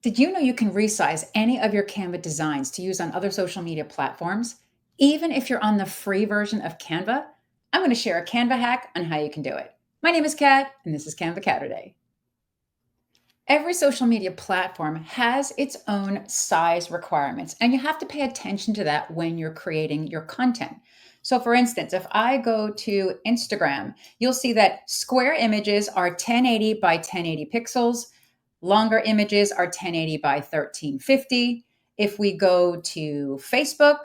Did you know you can resize any of your Canva designs to use on other social media platforms, even if you're on the free version of Canva? I'm going to share a Canva hack on how you can do it. My name is Kat, and this is Canva Cat Today. Every social media platform has its own size requirements, and you have to pay attention to that when you're creating your content. So, for instance, if I go to Instagram, you'll see that square images are 1080 by 1080 pixels, longer images are 1080 by 1350. If we go to Facebook,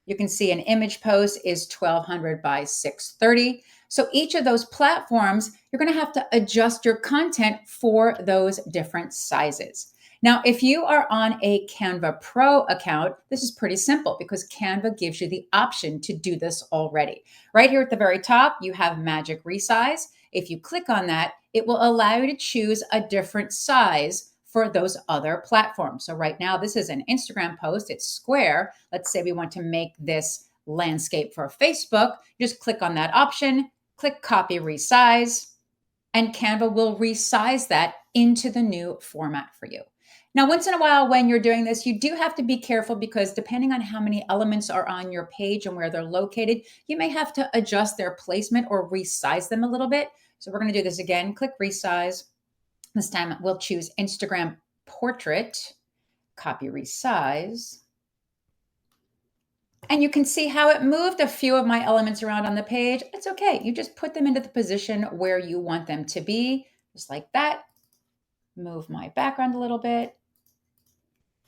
you can see an image post is 1200 by 630. So each of those platforms, you're going to have to adjust your content for those different sizes. Now, if you are on a Canva Pro account, this is pretty simple because Canva gives you the option to do this already. Right here at the very top, you have Magic Resize. If you click on that, it will allow you to choose a different size for those other platforms. So right now, this is an Instagram post. It's square. Let's say we want to make this landscape for Facebook. Just click on that option, click Copy Resize, and Canva will resize that into the new format for you. Now, once in a while, when you're doing this, you do have to be careful because depending on how many elements are on your page and where they're located, you may have to adjust their placement or resize them a little bit. So we're going to do this again. Click Resize. This time we'll choose Instagram Portrait, copy Resize. And you can see how it moved a few of my elements around on the page. It's okay. You just put them into the position where you want them to be, just like that. Move my background a little bit.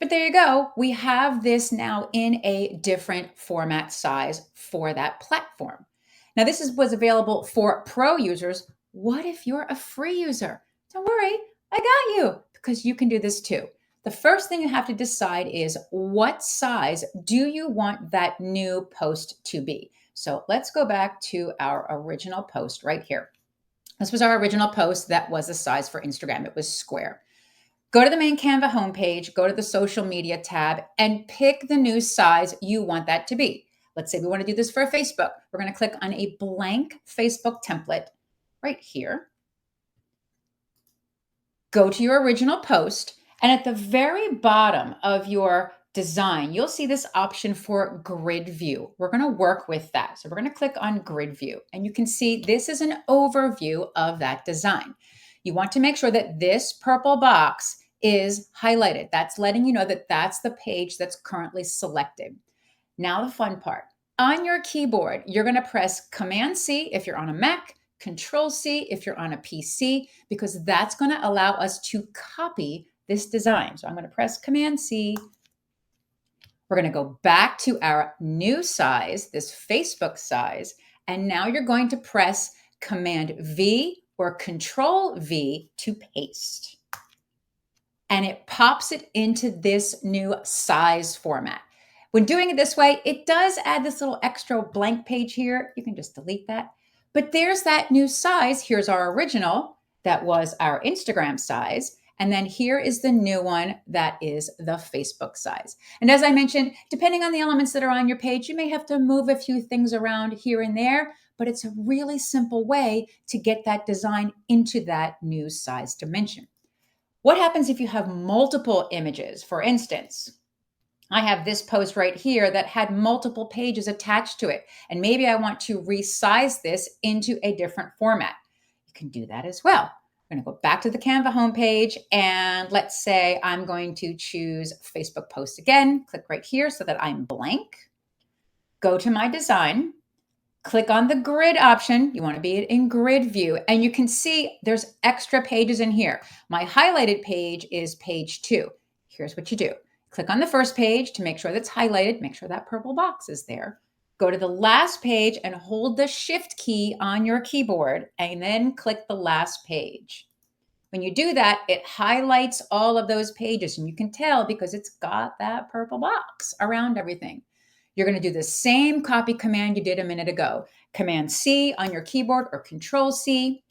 But there you go. We have this now in a different format size for that platform. Now, this was available for pro users. What if you're a free user? Don't worry, I got you, because you can do this too. The first thing you have to decide is what size do you want that new post to be? So let's go back to our original post right here. This was our original post that was the size for Instagram. It was square. Go to the main Canva homepage, go to the social media tab, and pick the new size you want that to be. Let's say we want to do this for Facebook. We're going to click on a blank Facebook template right here. Go to your original post, and at the very bottom of your design, you'll see this option for grid view. We're going to work with that. So we're going to click on grid view, and you can see this is an overview of that design. You want to make sure that this purple box is highlighted. That's letting you know that that's the page that's currently selected. Now the fun part. On your keyboard, you're going to press Command-C if you're on a Mac, Control-C if you're on a PC, because that's going to allow us to copy this design. So I'm going to press Command-C. We're going to go back to our new size, this Facebook size, and now you're going to press Command-V or Control-V to paste. And it pops it into this new size format. When doing it this way, it does add this little extra blank page here. You can just delete that. But there's that new size. Here's our original. That was our Instagram size. And then here is the new one that is the Facebook size. And as I mentioned, depending on the elements that are on your page, you may have to move a few things around here and there, but it's a really simple way to get that design into that new size dimension. What happens if you have multiple images? For instance, I have this post right here that had multiple pages attached to it, and maybe I want to resize this into a different format. You can do that as well. I'm going to go back to the Canva homepage, and let's say I'm going to choose Facebook post again. Click right here so that I'm blank. Go to my design. Click on the grid option. You want to be in grid view, and you can see there's extra pages in here. My highlighted page is page 2. Here's what you do. Click on the first page to make sure that's highlighted. Make sure that purple box is there. Go to the last page and hold the Shift key on your keyboard, and then click the last page. When you do that, it highlights all of those pages, and you can tell because it's got that purple box around everything. You're going to do the same copy command you did a minute ago. Command-C on your keyboard or Control-C.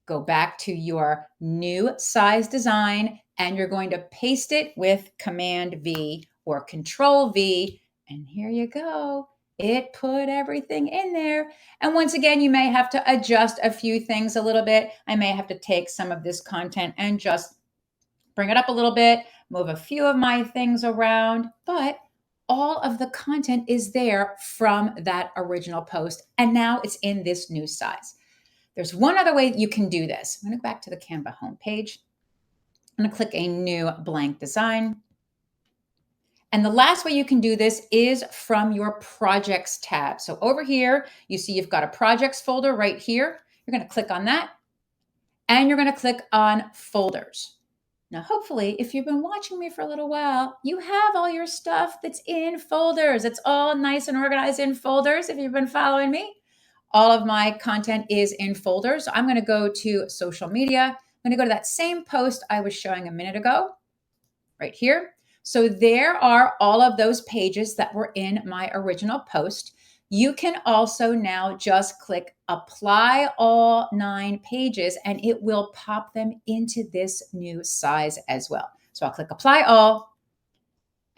Go back to your new size design, and you're going to paste it with Command-V or Control-V. And here you go. It put everything in there. And once again, you may have to adjust a few things a little bit. I may have to take some of this content and just bring it up a little bit, move a few of my things around, but all of the content is there from that original post. And now it's in this new size. There's one other way you can do this. I'm going to go back to the Canva homepage. I'm going to click a new blank design. And the last way you can do this is from your projects tab. So over here, you see you've got a projects folder right here. You're going to click on that and you're going to click on folders. Now, hopefully, if you've been watching me for a little while, you have all your stuff that's in folders. It's all nice and organized in folders if you've been following me. All of my content is in folders. So I'm going to go to social media. I'm going to go to that same post I was showing a minute ago, right here. So there are all of those pages that were in my original post. You can also now just click apply all 9 pages and it will pop them into this new size as well. So I'll click apply all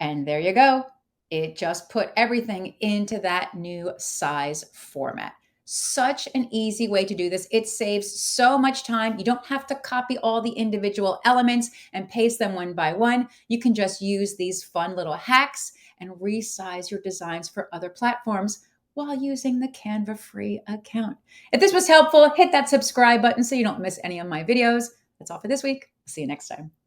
and there you go. It just put everything into that new size format. Such an easy way to do this. It saves so much time. You don't have to copy all the individual elements and paste them one by one. You can just use these fun little hacks and resize your designs for other platforms while using the Canva free account. If this was helpful, hit that subscribe button so you don't miss any of my videos. That's all for this week. See you next time.